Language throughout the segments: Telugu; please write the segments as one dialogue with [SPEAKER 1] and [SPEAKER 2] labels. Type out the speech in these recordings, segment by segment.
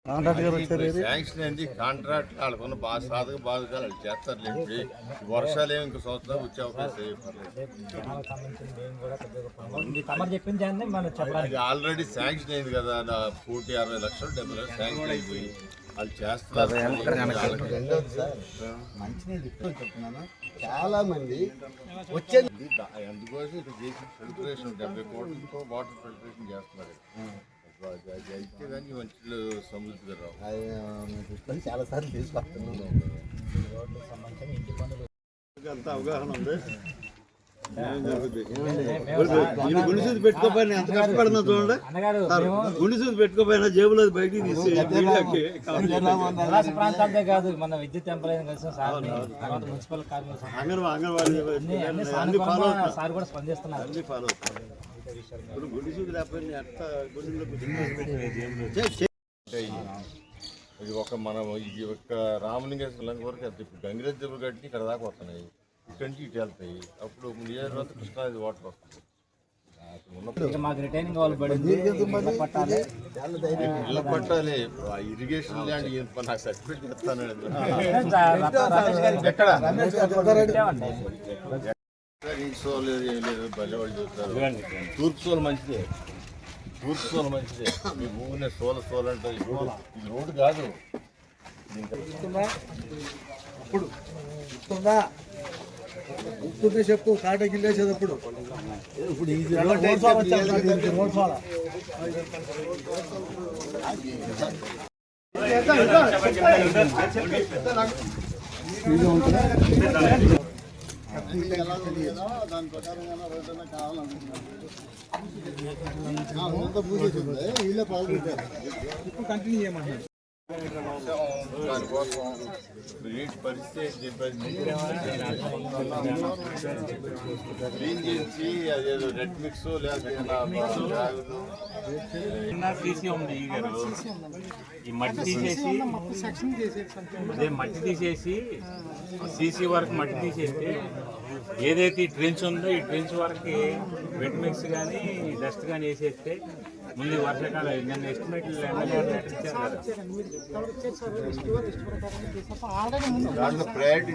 [SPEAKER 1] శాంక్షన్ అయింది కాంట్రాక్ట్ వాళ్ళకున్న సాధక బాధకాలు వాళ్ళు చేస్తారులేండి. వర్షాలు ఏమి ఇంకో సంవత్సరాలు వచ్చే అవకాశం అది ఆల్రెడీ శాంక్షన్ అయింది కదా. 60 లక్షలు 70 లక్షలు శాంక్షన్ అయిపోయి వాళ్ళు చేస్తారు.
[SPEAKER 2] చాలా మంది వచ్చేది
[SPEAKER 1] అందుకోసం ఇక్కడ చేసి ఫిల్టరేషన్ 70 కోట్లతో వాటర్ ఫిల్టరేషన్ చేస్తున్నారు. అది అయితే కానీ మంచిలో సమృద్ధిగా రావు.
[SPEAKER 2] చాలా సార్లు తీసుకొస్తున్నాను. అంత అవగాహన ఉంది. గుండెసూది పెట్టుకోపోయినా ఎంత కష్టపడుతున్నా చూడండి. గుండెసూది పెట్టుకోపోయినా జేబులో బయటికి తీసి
[SPEAKER 3] ప్రాంతాలే కాదు మన విద్యుత్ మున్సిపల్
[SPEAKER 2] అంగన్వాడీ అన్ని ఫాలో
[SPEAKER 3] సార్ కూడా స్పందిస్తున్నారు.
[SPEAKER 2] అన్ని ఫాలో అవుతారు. ఇప్పుడు గుండెసూది లేకపోయినా ఎట్ట
[SPEAKER 1] ఇది ఒక మనం ఇది ఒక రామలింగేశ్వర లంక వరకు వెళ్తాయి. ఇప్పుడు గంగిరెద్దు దెబ్బలు కట్టి ఇక్కడ దాకా వస్తున్నాయి. ఇక్కడి నుంచి ఇటు వెళ్తాయి. అప్పుడు నియర్ తర్వాత కృష్ణాది వాటర్ వస్తుంది. ఇళ్ళ పట్టాలి ఇరిగేషన్ ల్యాండ్ నాకు సర్టిఫికేట్ చెప్తాను. ఎక్కడ ఈస్ట్ సోల్ ఏం లేదు, బల్లె వాళ్ళు చూస్తారు. తూర్పు సోల్ మంచిదే, తూర్పు సోల్ మంచిదే. మీ భూమిని సోల్ అంటే ఇది రోడ్డు కాదు.
[SPEAKER 2] ఇప్పుడు ఉప్పుంటే చెప్పు కాటకి వెళ్ళేసేటప్పుడు. ఇప్పుడు దాని ప్రకారంగా రోడ్డు కావాలనుకుంటున్నాను. పూజేసింది వీళ్ళే పాల్గొంటారు. ఇప్పుడు కంటిన్యూ చేయమంటారు.
[SPEAKER 1] దానికోసం నీటి పరిస్థితి క్లీన్ చేసి అదేదో రెడ్ మిక్స్ లేకపోతే
[SPEAKER 4] ఈ మట్టి తీసేసి అదే మట్టి తీసేసి సీసీ వరకు మట్టి తీసేస్తే ఏదైతే ఈ ట్రెంచ్ ఉందో ఈ ట్రెంచ్ వరకు వెట్ మిక్స్ కానీ డస్ట్ కానీ వేసేస్తే ముందు వర్షాకాలం నిన్న ఎస్టిమేట్లు
[SPEAKER 1] ప్రయారిటీ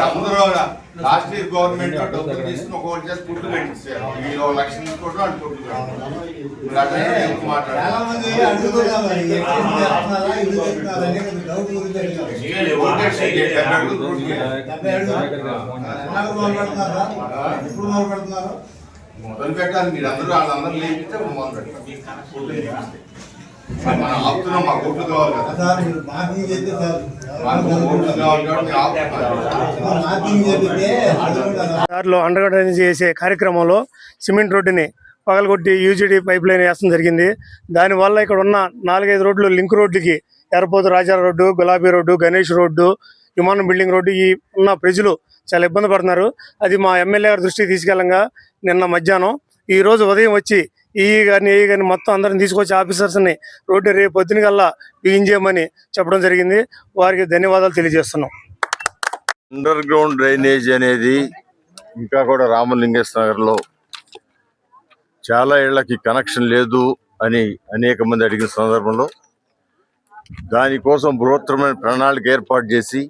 [SPEAKER 1] అందరూ లాస్ట్ ఇయర్ గవర్నమెంట్ డబ్బులు తీసుకుని ఒకటి చేసి పుట్టు పెట్టించారు. ఈ 1 లక్ష తీసుకోవడం వాళ్ళు పుట్టు మొదలు పెట్టాలి. మీరు అందరూ వాళ్ళందరూ లేపితే మొదలు పెట్టాలి. మనం ఆపుతున్నాం. మాకు ఓట్లు కావాలి కదా.
[SPEAKER 5] దారిలో అండర్ గ్రౌండ్ చేసే కార్యక్రమంలో సిమెంట్ రోడ్డుని పగలగొట్టి యూజీడీ పైప్ లైన్ వేయడం జరిగింది. దానివల్ల ఇక్కడ ఉన్న 4-5 రోడ్లు లింక్ రోడ్లకి ఎర్రపోతు రాజాల రోడ్డు, గులాబీ రోడ్డు, గణేష్ రోడ్డు, విమానం బిల్డింగ్ రోడ్డు ఈ ఉన్న ప్రజలు చాలా ఇబ్బంది పడుతున్నారు. అది మా ఎమ్మెల్యే గారి దృష్టికి తీసుకెళ్ళంగా నిన్న మధ్యాహ్నం ఈ రోజు ఉదయం వచ్చి ఏఈ గారిని మొత్తం అందరిని తీసుకొచ్చి ఆఫీసర్స్ని రోడ్డు రేపు పొద్దున కల్లా బిగించేయమని చెప్పడం జరిగింది. వారికి ధన్యవాదాలు తెలియజేస్తున్నాం.
[SPEAKER 1] అండర్ గ్రౌండ్ డ్రైనేజ్ అనేది ఇంకా కూడా రామలింగేశ్వర నగర్లో చాలా ఏళ్లకి కనెక్షన్ లేదు అని అనేక మంది అడిగిన సందర్భంలో దానికోసం బృహత్తరమైన ప్రణాళిక ఏర్పాటు చేసి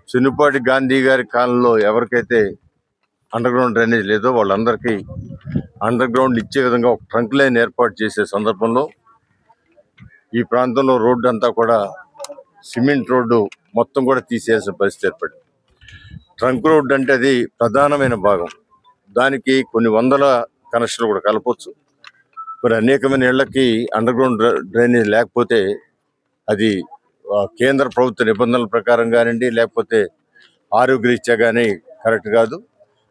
[SPEAKER 1] చిన్నుపాటి గాంధీ గారి కాలంలో ఎవరికైతే అండర్ గ్రౌండ్ డ్రైనేజ్ లేదో వాళ్ళందరికీ అండర్ గ్రౌండ్ ఇచ్చే విధంగా ఒక ట్రంక్ లైన్ ఏర్పాటు చేసే సందర్భంలో ఈ ప్రాంతంలో రోడ్డు అంతా కూడా సిమెంట్ రోడ్డు మొత్తం కూడా తీసేయాల్సిన పరిస్థితి ఏర్పడింది. ట్రంక్ రోడ్డు అంటే అది ప్రధానమైన భాగం. దానికి కొన్ని వందల కనెక్షన్లు కూడా కలపవచ్చు. మరి అనేకమైన ఇళ్లకి అండర్ గ్రౌండ్ డ్రైనేజ్ లేకపోతే అది కేంద్ర ప్రభుత్వ నిబంధనల ప్రకారం కానివ్వండి, లేకపోతే ఆరోగ్యరీత్యా కానీ కరెక్ట్ కాదు.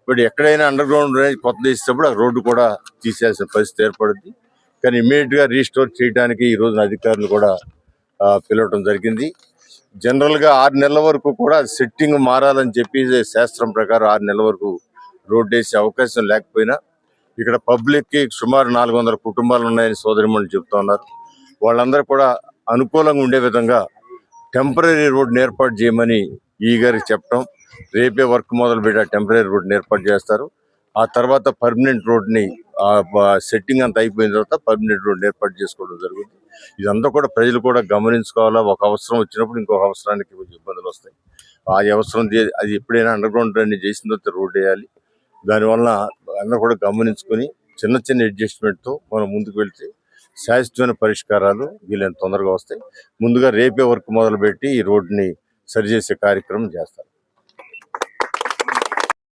[SPEAKER 1] బట్ ఎక్కడైనా అండర్ గ్రౌండ్ డ్రైనేజ్ కొత్త ఇచ్చినప్పుడు ఆ రోడ్డు కూడా తీసేయాల్సిన పరిస్థితి ఏర్పడుద్ది. కానీ ఇమ్మీడియట్గా రీస్టోర్ చేయడానికి ఈ రోజున అధికారులు కూడా పిలవటం జరిగింది. జనరల్గా 6 నెలల వరకు కూడా సెట్టింగ్ మారాలని చెప్పి శాస్త్రం ప్రకారం 6 నెలల వరకు రోడ్డు వేసే అవకాశం లేకపోయినా ఇక్కడ పబ్లిక్కి సుమారు 400 కుటుంబాలు ఉన్నాయని సోదరిమణులు చెప్తా ఉన్నారు. వాళ్ళందరూ కూడా అనుకూలంగా ఉండే విధంగా టెంపరీ రోడ్ని ఏర్పాటు చేయమని ఈ గారికి చెప్పడం, రేపే వర్క్ మొదలు పెట్టి టెంపరీ రోడ్ని ఏర్పాటు చేస్తారు. ఆ తర్వాత పర్మనెంట్ రోడ్ని సెట్టింగ్ అంతా అయిపోయిన తర్వాత పర్మనెంట్ రోడ్ని ఏర్పాటు చేసుకోవడం జరుగుతుంది. ఇదంతా కూడా ప్రజలు కూడా గమనించుకోవాలా. ఒక అవసరం వచ్చినప్పుడు ఇంకొక అవసరానికి కొంచెం ఇబ్బందులు వస్తాయి. ఆ అవసరం అది ఎప్పుడైనా అండర్ గ్రౌండ్ డ్రైనేజ్ చేసిన తర్వాత రోడ్ వేయాలి. దానివల్ల అందరూ కూడా గమనించుకొని చిన్న చిన్న అడ్జస్ట్మెంట్తో మనం ముందుకు వెళ్తే శాశ్వతమైన పరిష్కారాలు వీళ్ళని తొందరగా వస్తాయి. ముందుగా రేపే వర్క్ మొదలుపెట్టి ఈ రోడ్ని సరిచేసే కార్యక్రమం చేస్తారు.